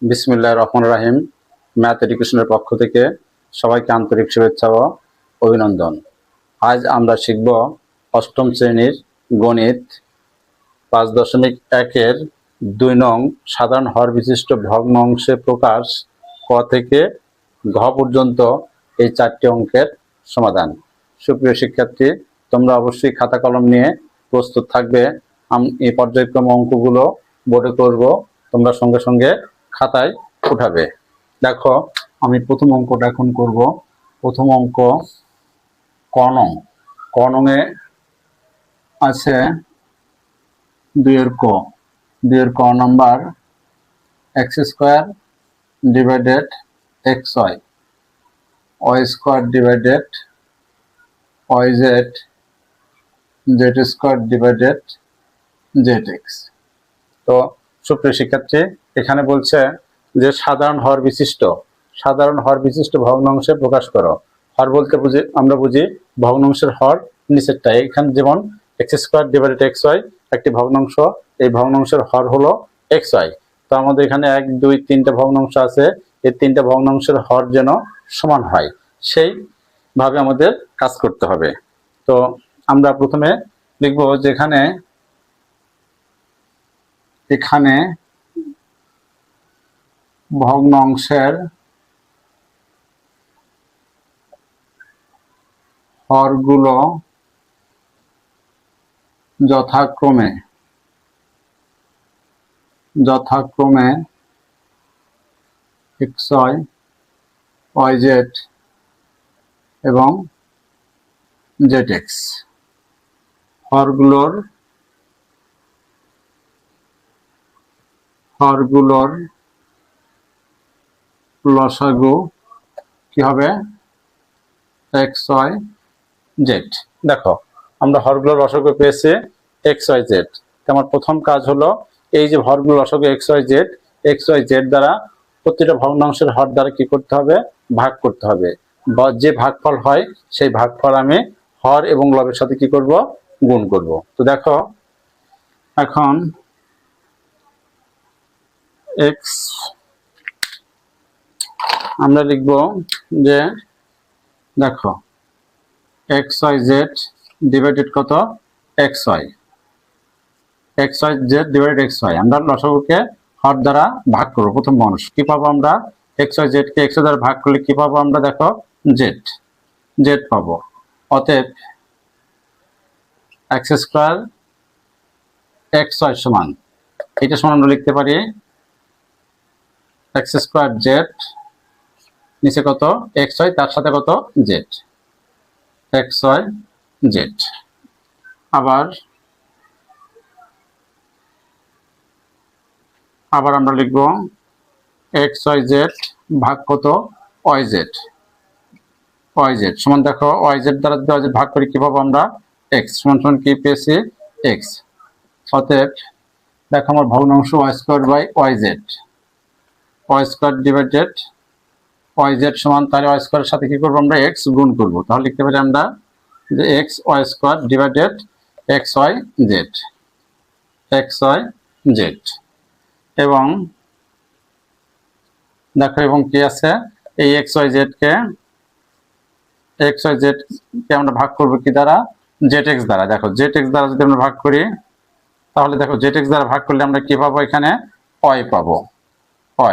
বিসমিল্লাহির রহমানির রহিম। ম্যাথ এডুকেশনের পক্ষ থেকে সবাইকে আন্তরিক শুভেচ্ছা ও অভিনন্দন। আজ আমরা শিখব অষ্টম শ্রেণীর গণিত 5.1 2 নং সাধারণ হর বিশিষ্ট ভগ্নাংশে প্রকাশ ক থেকে ঘ পর্যন্ত এই 4টি অঙ্কের সমাধান। সুপ্রিয় শিক্ষার্থী, তোমরা অবশ্যই খাতা কলম নিয়ে প্রস্তুত থাকবে। এই পর্যায়ক্রমে অঙ্কগুলো বোর্ডে করব, তোমরা সঙ্গে সঙ্গে খাতায় উঠাবে। দেখো, আমি প্রথম অঙ্কটা এখন করব। প্রথম অঙ্ক ক নং এ আছে 2 এর ক number x² divided xy, y² divided yz, z² divided zx। তো সুপ্রিয় শিক্ষার্থী, এখানে বলছে যে সাধারণ হর বিশিষ্ট ভগ্নাংশে প্রকাশ করো। হর বলতে আমরা বুঝি ভগ্নাংশের হর নিচেরটা। এখানে যেমন x² ডিভাইডেড xy একটি ভগ্নাংশ, এই ভগ্নাংশের হর হলো xy। তো আমাদের এখানে 1 2 3টা ভগ্নাংশ আছে, এই 3টা ভগ্নাংশের হর যেন সমান হয় সেই ভাবে আমাদের কাজ করতে হবে। তো আমরা প্রথমে লিখব যে এখানে ভগ্নাংশের হরগুলো যথাক্রমে xy, yz এবং zx। হরগুলোর লসাগু কি হবে? xy z। দেখো, আমরা হরগুলোর লসাগু পেয়েছি xy z। আমার প্রথম কাজ হলো এই যে হরগুলোর লসাগু xy z দ্বারা প্রতিটা ভগ্নাংশের হর দ্বারা কি করতে হবে? ভাগ করতে হবে। বা যে ভাগফল হয় সেই ভাগফল আমি হর এবং লবের সাথে কি করব? গুণ করব। তো দেখো, এখন x আমরা লিখব যে দেখো xyz ডিভাইডেড কত? xy, xyz divided xy। আমরা লসাগুকে হর দ্বারা ভাগ করব। প্রথম মানুষ কি পাবো আমরা? xyz কে x দ্বারা ভাগ করলে কি পাবো আমরা? দেখো, z পাবো। অতএব x² xy সমান, এটা সমান আমরা লিখতে পারি x² z, নিচে কত? xy, তার সাথে কত? z, xy z। আবার আমরা লিখব xyz ভাগ কত? yz সমান, দেখো yz দ্বারা যদি yz ভাগ করি কি পাবো আমরা? x সমান সমান কি পেয়েছি? x। অতএব দেখো আমার ভগ্নাংশ y² ডিভাইডেড yz সমান, তাহলে y² এর সাথে কি করবো আমরা? x গুণ করব। তাহলে লিখতে পারি আমরা যে y² ডিভাইডেড xyz। এবং দেখো, এবং কি আছে? এই xyz কে আমরা ভাগ করব কি দ্বারা? zx দ্বারা। দেখো, zx দ্বারা যদি আমরা ভাগ করি তাহলে দেখো zx দ্বারা ভাগ করলে আমরা কি পাবো? এখানে y পাবো,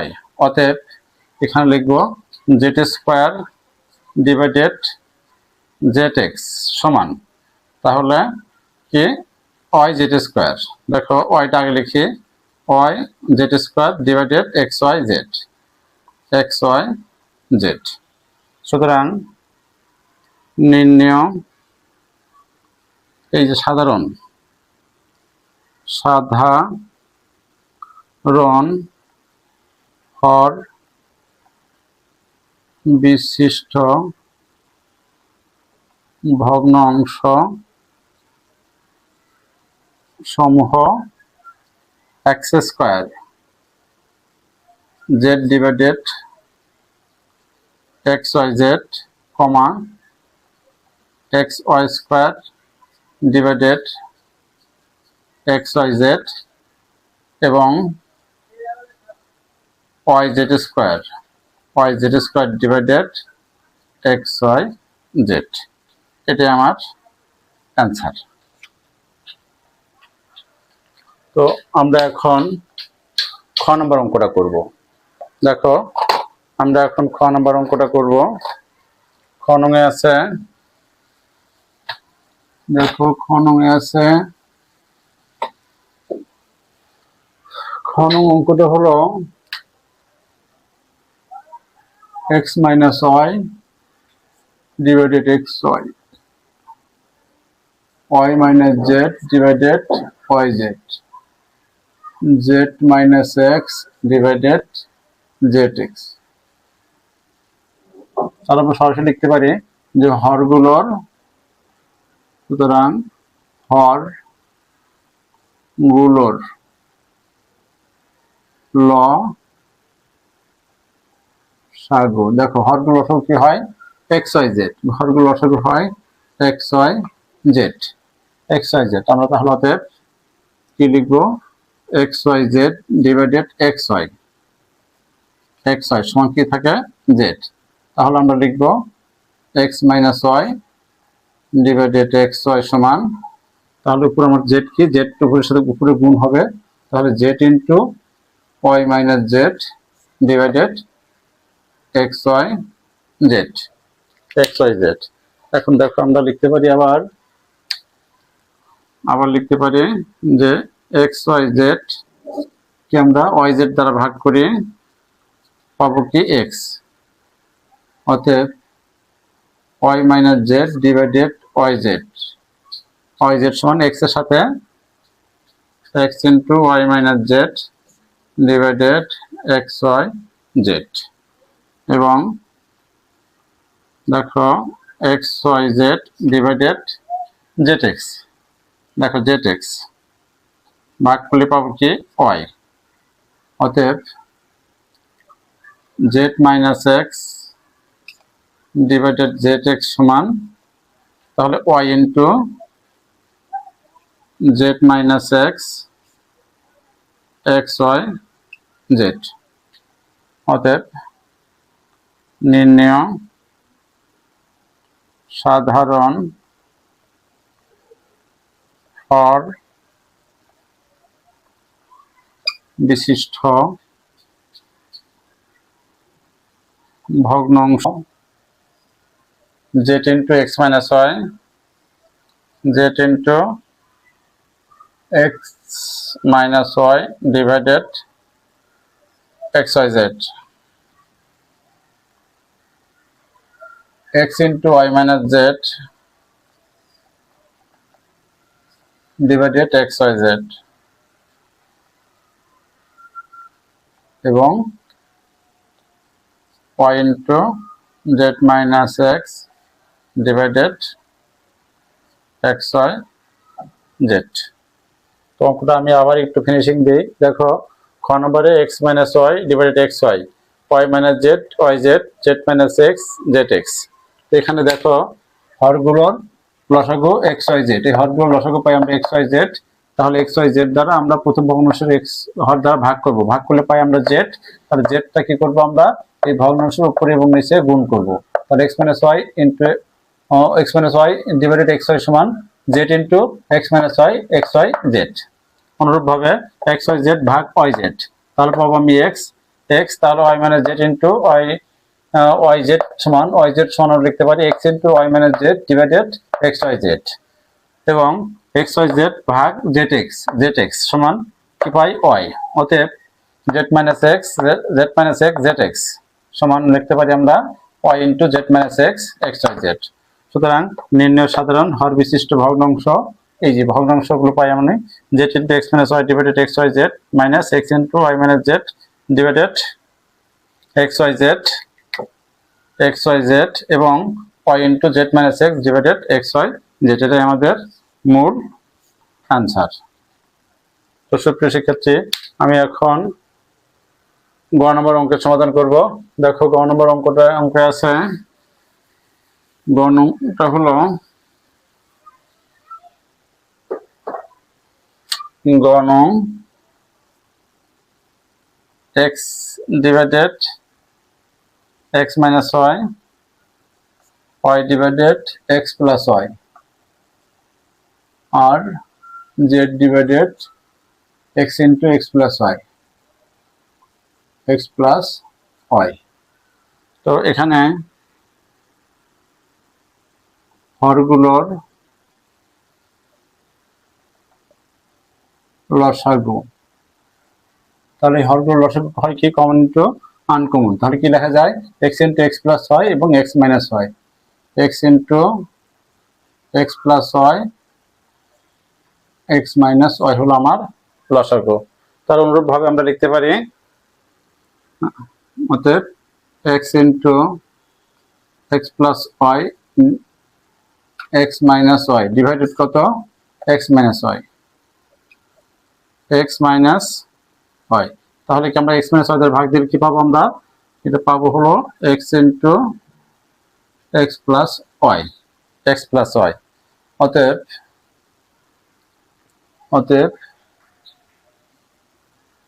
y। অতএব এখানে লিখবো z² ডিভাইডেড zx সমান, তাহলে কি? yz²। দেখো, yটা আগে লিখি, yz² ডিভাইডেড xyz। সুতরাং নির্ণয় এই যে সাধারণ হর বিশিষ্ট ভগ্নাংশ সমূহ x² z divided xyz, xy² divided xyz এবং Y Z square divided x Y Z, এটাই আমার অ্যান্সার। তো আমরা এখন খ নম্বর অঙ্কটা করব। দেখো আমরা এখন খ নম্বর অঙ্কটা করব। খ নঙে আছে, দেখো খ নঙে আছে, খ নং অঙ্কটা হলো x minus Y divided x Y, Y minus Z divided Y Z, Z minus x divided Z X. তাহলে আমরা সরাসরি লিখতে পারি যে হরগুলোর, সুতরাং হর গুলোর লসাগু, দেখো হরগুলো লসাগু কি হয়, এক্স ওয়াই জেড, হরগুলো লসাগু হয় X Y Z, X Y Z. আমরা তাহলে অতএব কি লিখবো, X Y Z divided x Y সমান কি থাকে, জেড। তাহলে আমরা লিখবো X minus Y divided x Y সমান, তাহলে উপরে আমার জেড কি, জেড উপরের সাথে উপরে গুণ হবে, তাহলে Z into Y minus Z divided x Y Z, X Y Z. এখন দেখো আমরা লিখতে পারি আবার লিখতে পারি যে এক্স ওয়াই জেড কি আমরা ওয়াই জেড দ্বারা ভাগ করি, পাবো কি এক্স, অতএব y minus Z divided Y Z সমান এক্স এর সাথে x into Y minus Z divided x Y Z, এবং দেখো x Y Z divided Z x, দেখো জেড এক্স ভাগ করলে পাবো কি ওয়াই, অতএব Z minus x divided Z x সমান, তাহলে Y into z minus x x Y z, অতএব নির্ণেয় সাধারণ হর বিশিষ্ট ভগ্নাংশ z into x minus y z into x minus Y divided x Y z, x into y minus z divided xyz, এবং y into z minus x divided xyz। তো অঙ্কটা আমি আবার একটু ফিনিশিং দিই। দেখো খ নম্বরে x minus y divided xy, y minus z yz, z minus x zx। এখানে দেখো হরগুলোর লসাগু এক্স ওয়াই জেড, এই হরগুলোর লসাগু পাই আমরা এক্স ওয়াই জেড, তাহলে এক্স ওয়াই জেড দ্বারা আমরা প্রথম ভগ্নাংশের এক্স হর দ্বারা ভাগ করব, ভাগ করলে পাই আমরা জেড, তাহলে জেডটা কি করব, আমরা এই ভগ্নাংশের উপরে এবং নিচে গুণ করব, তাহলে x minus Y into x minus Y divided x Y সমান Z into x minus Y X Y Z. অনুরূপভাবে এক্স ওয়াই জেড ভাগ ওয়াই জেড, তাহলে পাবো আমি এক্স, তাহলে Y minus Z into Y Z সমান আমরা লিখতে পারি X into Y minus Z divided x Y Z, এবং এক্স ওয়াই জেড ভাগ জেড এক্স সমান কি পাই ওয়াই, অতএব Z minus X Z x সমান লিখতে পারি আমরা y into z minus x x Y z. সুতরাং নির্ণয় সাধারণ হর বিশিষ্ট ভগ্নাংশ, এই যে ভগ্নাংশগুলো পাই আমরা z into x minus Y divided x Y z minus x into Y minus Z divided x Y Z এবং y into z minus x divided x Y Z, এটাই আমাদের মূল আনসার। তো সুপ্রিয় শিক্ষার্থী, আমি এখন গ নম্বর অঙ্কের সমাধান করব। দেখো গ নম্বর অঙ্কে আছে, গ নংটা হলো গ নং X divided x minus Y, Y divided x plus Y, আর Z divided X into x plus Y, x plus Y. তো এখানে হরগুলোর লসাগু, তাহলে হরগুলোর লসাগু হয় কি কমন ইন্টু আনকমন, তাহলে কি লেখা যায় X into x plus Y এবং X minus Y, x into x plus Y, x minus Y হলো আমার লসাগু। তার অনুরূপভাবে আমরা লিখতে পারি অতএব X into x plus Y x minus Y divided কত X minus Y, x minus Y. তাহলে কি আমরা এক্স মাইনাস ওয়াই দ্বারা ভাগ দিলে কি পাবো আমরা? এটা পাবো হলো x into x plus Y, x plus y. অতএব অতএব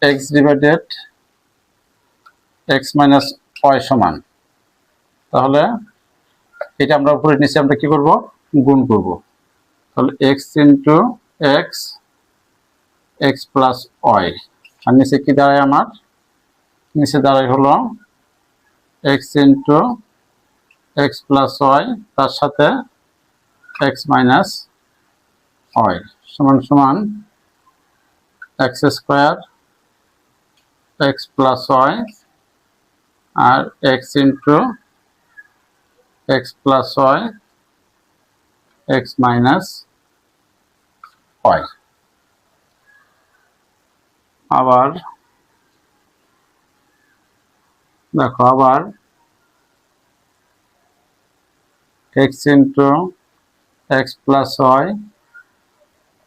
x divided x minus Y সমান, তাহলে এটা আমরা উপরে নিচে আমরা কি করব গুণ করব, তাহলে X into X X plus Y, আর নিচে কি দাঁড়ায় আমার? নিচে দাঁড়ায় হলো x into x plus Y তার সাথে এক্স মাইনাস ওয়াই সমান সমান X square X plus Y আর X into x plus Y x minus Y. আবার দেখো, আবার X into x plus Y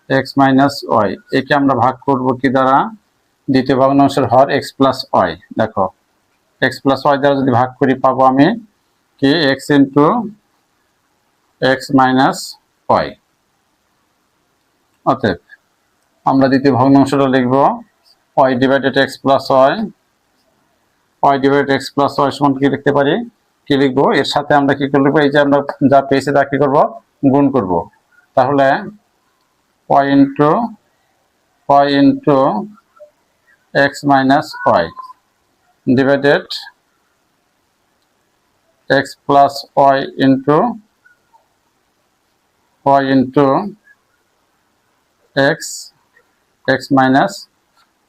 x minus Y, একে আমরা ভাগ করব কি দ্বারা? দ্বিতীয় ভগ্নাংশের হর এক্স প্লাস ওয়াই। দেখো এক্স প্লাস ওয়াই দ্বারা যদি ভাগ করি পাবো আমি কি x into x minus y. অতএব আমরা দ্বিতীয় ভগ্নাংশটা লিখব y divided x plus Y, Y divided x plus y সমান কি লিখতে পারি? কি লিখবো? এর সাথে আমরা কি করব? এই যে আমরা যা পেয়েছি তা কি করব? গুণ করব। তাহলে Y into x minus Y divided x plus Y into X X minus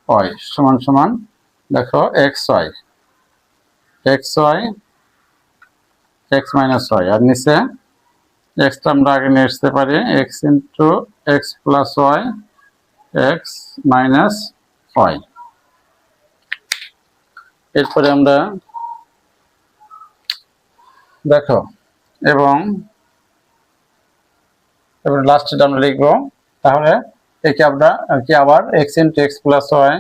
Y সমান সমান দেখো x Y x minus Y, আর নিচে এক্সটা আমরা আগে নিয়ে আসতে পারি X into x plus Y x minus Y. এরপরে আমরা দেখো এবং এবার লাস্টটা আমরা লিখবো, তাহলে একে আমরা কি আবার X into x plus Y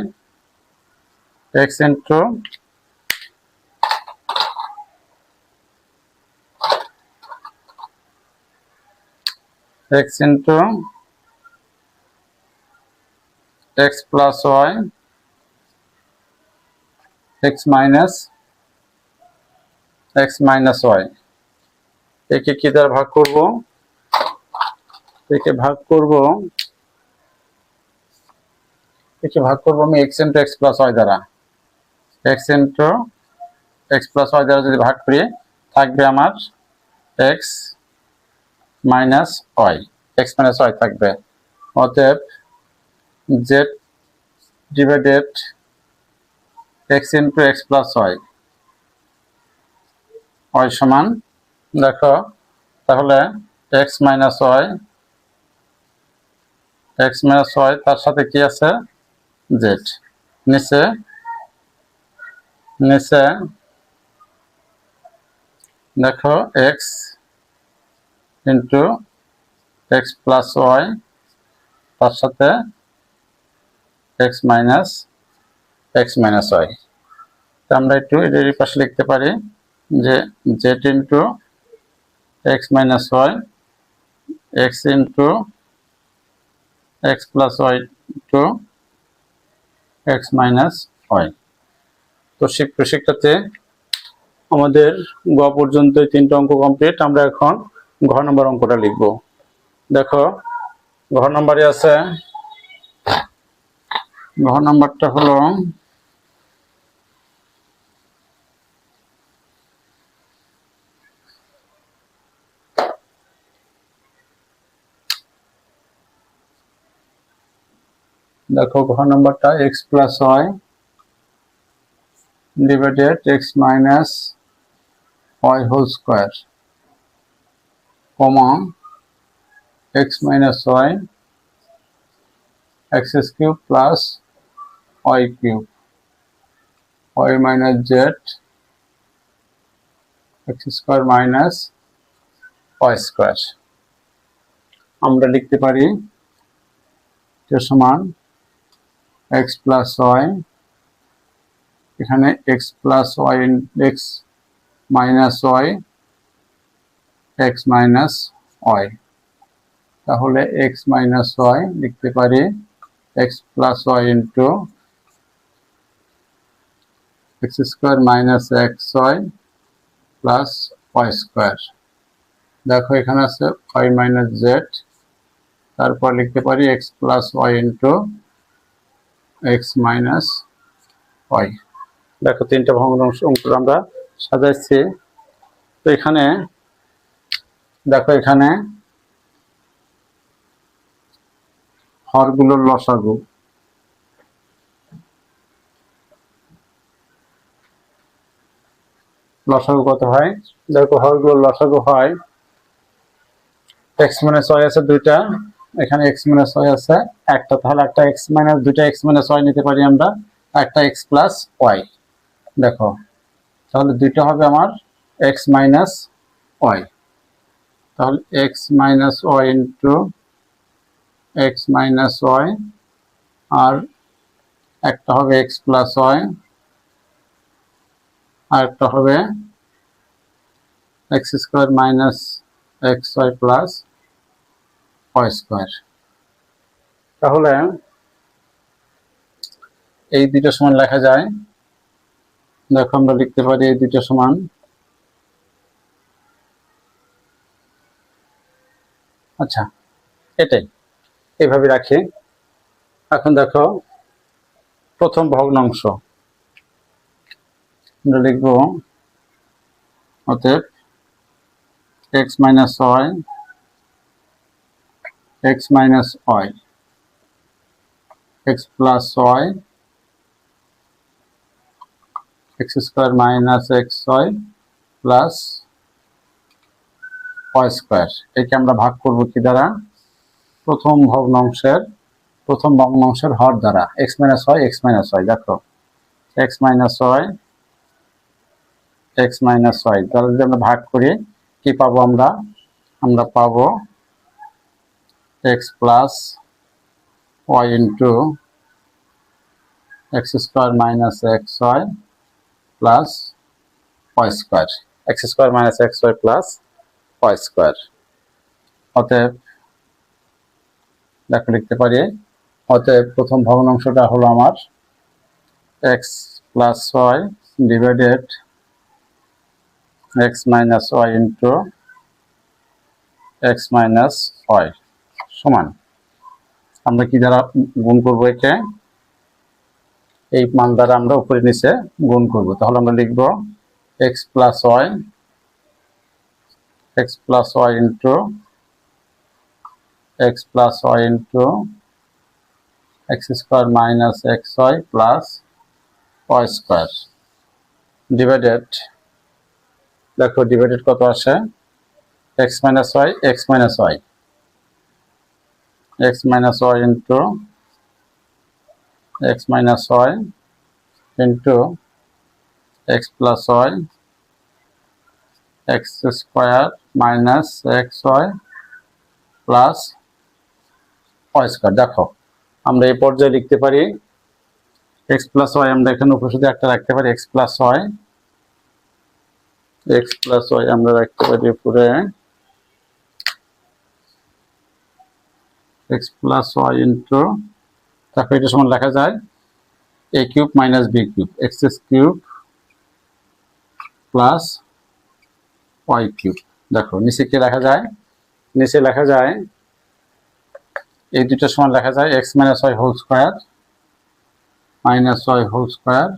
x into X into x plus Y x minus Y, একে কি দ্বারা ভাগ করব? একে ভাগ করব আমি X into x plus Y দ্বারা, X into x plus Y দ্বারা যদি ভাগ করি থাকবে আমার X minus Y, x minus Y থাকবে। অতএব Z divided X into x plus Y Y সমান দেখো, তাহলে এক্স মাইনাস ওয়াই তার সাথে কি আছে? জেড। নিচে দেখো X into x plus Y তার সাথে এক্স মাইনাস ওয়াই। আমরা একটু এটার পাশে লিখতে পারি যে z into x minus Y x into x plus y to x minus y. তো শিক্ষাতে আমাদের গ পর্যন্ত 3টা অঙ্ক কমপ্লিট। আমরা এখন ঘ নম্বর অঙ্কটা লিখব। দেখো ঘ নম্বরে আছে, ঘ নম্বরটা হলো দেখো ঘ নম্বরটা x plus y divided x minus y whole square comma x minus y x cube plus y cube y minus z x square minus y square. আমরা লিখতে পারি এটা সমান x প্লাস y, এখানে x plus y x minus y x minus y, তাহলে x minus y লিখতে পারি x plus y into x square minus xy plus y square. দেখো এখানে আছে y মাইনাস z, তারপর লিখতে পারি x plus y into x minus y। দেখো 3টা ভগ্নাংশ অঙ্ক আমরা সাজাইছি। তো এখানে দেখো এখানে হরগুলোর লসাগু, লসাগু কত হয়? দেখো হরগুলোর লসাগু হয় x মাইনাস y আছে 2টা, এখানে x মাইনাস y আছে একটা, তাহলে একটা x মাইনাস 2টা x মাইনাস y নিতে পারি আমরা, একটা x প্লাস y। দেখো তাহলে 2টা হবে আমার x মাইনাস y, তাহলে x minus y into x minus y, আর একটা হবে x প্লাস y, আর একটা হবে x square minus xy plus y square. তাহলে এই 2টা সমান লেখা যায়। দেখো আমরা লিখতে পারি এই 2টা সমান আচ্ছা এটাই, এইভাবে রাখি। এখন দেখো প্রথম ভগ্নাংশ আমরা লিখব, অতএব x minus y x minus y x plus y x square minus xy plus y square. একে আমরা ভাগ করব কি দ্বারা? প্রথম ভগ্নাংশের হর দ্বারা, x minus y x minus y। দেখো x minus y x minus y, তাহলে যদি আমরা ভাগ করি কি পাবো? আমরা পাবো x plus y into x square minus xy plus y square, x square minus xy plus y square. অতএব দেখো লিখতে পারি, অতএব প্রথম ভগ্নাংশটা হলো আমার x plus y divided x minus y into x minus y সমান, আমরা কি দ্বারা গুণ করবো? একে এই মান দ্বারা আমরা উপরে নিচে গুণ করব। তাহলে আমরা লিখব x plus y into x plus y into x square minus xy plus y square divided, দেখো ডিভাইডেড কত আসে? x minus y x minus y x minus y into x minus y into x plus y x square minus xy plus y square. দেখো আমরা এই পর্যায়ে লিখতে পারি x plus y, আমরা এখানে উপস্থিত একটা রাখতে পারি x প্লাস y আমরা রাখতে পারি উপরে x প্লাস y ইন্টু, তারপর এটা সমান লেখা যায় a cube minus b cube, x cube plus Y cube. দেখো নিচে কি লেখা যায়, নিচে লেখা যায় এই দুটো সমান লেখা যায় x minus Y whole square minus Y whole square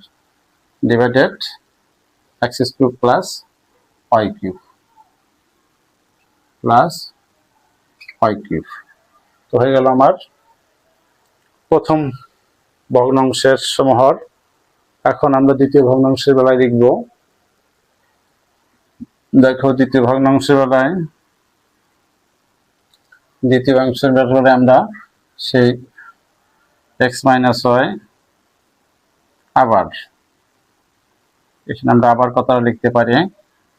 divided x cube plus Y cube plus Y cube. তো হয়ে গেল আমার প্রথম ভগ্নাংশের সমহর। এখন আমরা দ্বিতীয় ভগ্নাংশের বেলায় লিখব। দেখো দ্বিতীয় ভগ্নাংশের বেলায় আমরা সেই এক্স মাইনাস ওয়াই আবার এখানে আমরা আবার কথাটা লিখতে পারি।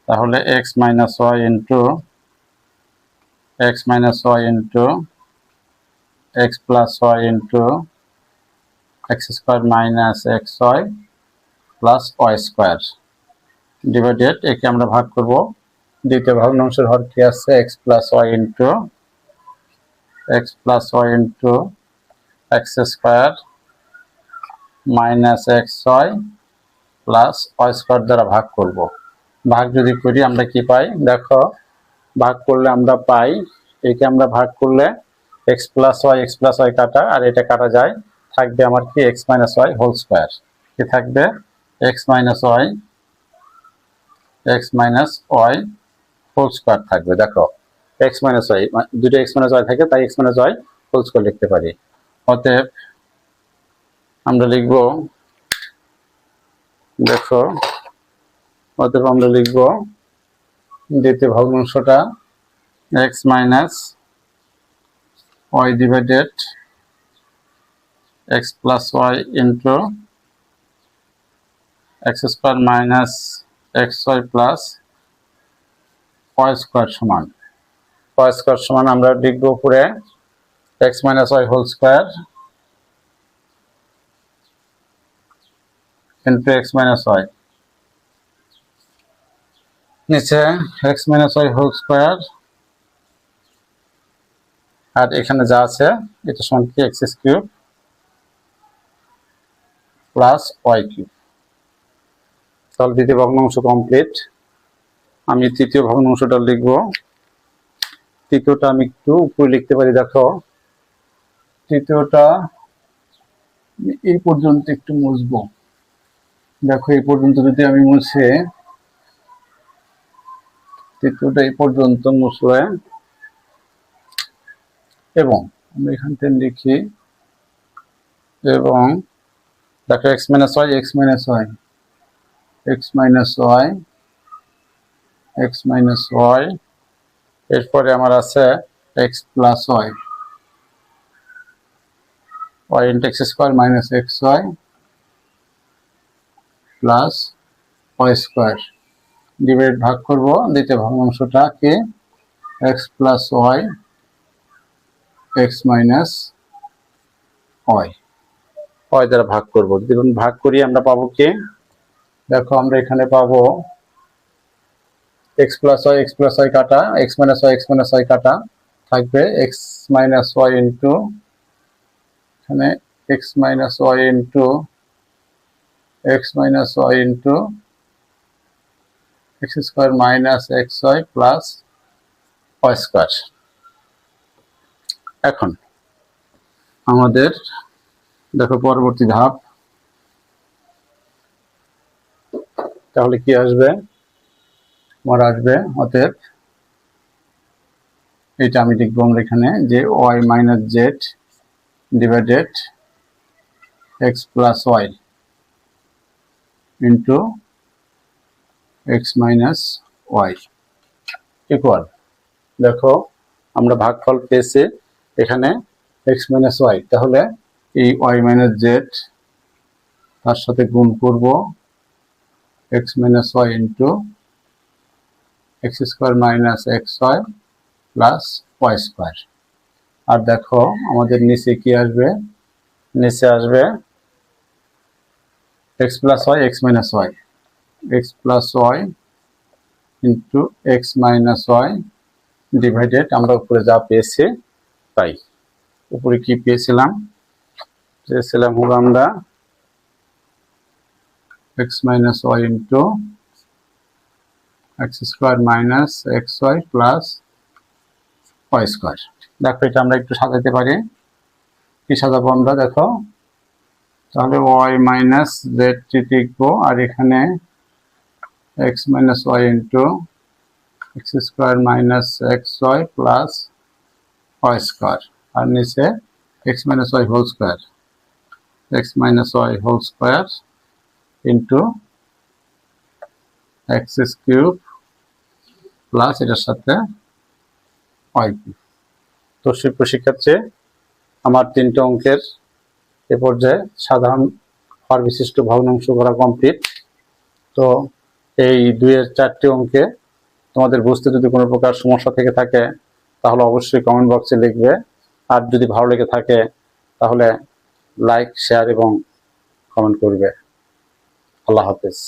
তাহলে x minus Y into x plus Y into x square minus x Y plus Y square divided একে আমরা ভাগ করব। দ্বিতীয় ভগ্নাংশের হর কি আছে x plus Y into x square minus x Y plus Y square দ্বারা ভাগ করব। ভাগ যদি করি আমরা কি পাই, দেখো ভাগ করলে আমরা পাই একে আমরা ভাগ করলে এক্স প্লাস ওয়াই কাটা আর এটা কাটা যায়, থাকবে আমার কি x minus Y whole square. কি থাকবে x minus Y whole square থাকবে। দেখো এক্স মাইনাস ওয়াই দুটো এক্স মাইনাস ওয়াই থাকে, তাই x minus Y whole square লিখতে পারি। অতএব আমরা লিখব, দেখো অতএব আমরা লিখব দ্বিতীয় ভগ্নাংশটা X minus Y divided x plus Y into x square minus x Y plus Y square সমান আমরা লিখব উপরে X minus Y whole square into x minus Y, নিচে X minus Y whole square আর এখানে যা আছে এটা সমান কি X cube plus Y cube. তাহলে দ্বিতীয় ভগ্নাংশ কমপ্লিট। আমি তৃতীয় ভগ্নাংশটা লিখব। তৃতীয়টা আমি একটু উপরে লিখতে পারি। দেখো তৃতীয়টা এই পর্যন্ত একটু মুছবো। দেখো এই পর্যন্ত যদি আমি মুছে, তৃতীয়টা এই পর্যন্ত মুছলে এবং আমরা এখান থেকে লিখি এবং দেখো এক্স মাইনাস ওয়াই এরপরে আমার আছে x plus Y into x square minus x Y plus Y square divide ভাগ করব দ্বিতীয় ভগ্নাংশটা কি x plus Y x minus y দ্বারা ভাগ করব। যদি ভাগ করি আমরা পাবো কি, দেখো আমরা এখানে পাবো এক্স প্লাস ওয়াই কাটা এক্স মাইনাস ওয়াই কাটা থাকবে এক্স মাইনাস ওয়াই ইন্টু এখানে x minus Y into x square minus x Y plus Y square. এখন আমাদের দেখো পরবর্তী ধাপ, তাহলে কি আসবে, আমার আসবে অতএব এটা আমি লিখবো আমরা এখানে যে y minus Z divided x plus Y into x minus y equal, দেখো আমরা ভাগফল পেয়েছি এখানে এক্স মাইনাস ওয়াই, তাহলে এই ওয়াই মাইনাস জেড তার সাথে গুণ করব X minus Y into x square minus x Y plus Y square. আর দেখো আমাদের নিচে কি আসবে, নিচে আসবে X plus Y x plus Y into x minus Y divided আমরা উপরে যা পেয়েছি তাই। উপরে কি পেয়েছিলাম হলো আমরা x minus Y into x square minus x Y plus Y square. দেখো এটা আমরা একটু সাজাতে পারি। কি সাজাবো আমরা দেখো, তাহলে ওয়াই মাইনাস জেড টি লিখবো, আর এখানে x minus Y into x square minus x Y plus Y square, আর নিচে X minus Y whole square, X minus Y whole square into X cube plus এটার সাথে ওয়াই কিউব। তো শিক্ষার্থী, আমার 3টে অঙ্কের এ পর্যায়ে সাধারণ হর বিশিষ্ট ভগ্নাংশ করা কমপ্লিট। তো এই 2-এর 4টি অঙ্কে তোমাদের বুঝতে যদি কোনো প্রকার সমস্যা থেকে থাকে তাহলে অবশ্যই কমেন্ট বক্সে লিখবে, আর যদি ভালো লেগে থাকে তাহলে লাইক, শেয়ার এবং কমেন্ট করবে। আল্লাহ হাফেজ।